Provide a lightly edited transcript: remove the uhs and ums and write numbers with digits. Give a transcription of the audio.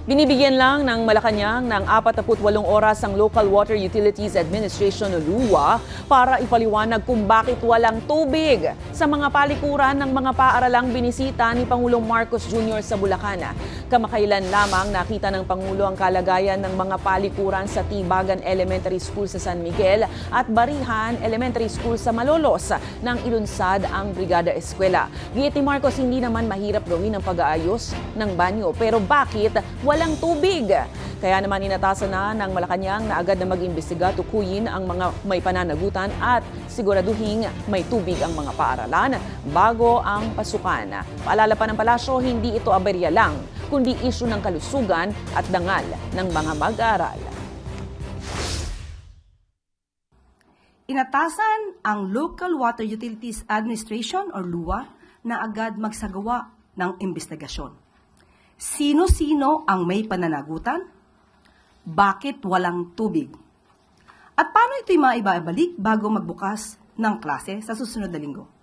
Binibigyan lang ng Malacanang ng 48 oras ang Local Water Utilities Administration o LUWA para ipaliwanag kung bakit walang tubig sa mga palikuran ng mga paaralang binisita ni Pangulong Marcos Jr. sa Bulacan. Kamakailan lamang nakita ng Pangulo ang kalagayan ng mga palikuran sa Tibagan Elementary School sa San Miguel at Barihan Elementary School sa Malolos nang ilunsad ang Brigada Eskwela. Giit ni Marcos, hindi naman mahirap gawin ang pag-aayos ng banyo, pero bakit walang tubig? Kaya naman inatasan na ng Malacanang na agad na mag-imbestiga, tukuyin ang mga may pananagutan at siguraduhing may tubig ang mga paaralan bago ang pasukan. Paalala pa ng palasyo, hindi ito aberya lang, kundi isyu ng kalusugan at dangal ng mga mag-aaral. Inatasan ang Local Water Utilities Administration o LUWA na agad magsagawa ng investigasyon. Sino-sino ang may pananagutan? Bakit walang tubig? At paano ito'y maibabalik bago magbukas ng klase sa susunod na linggo?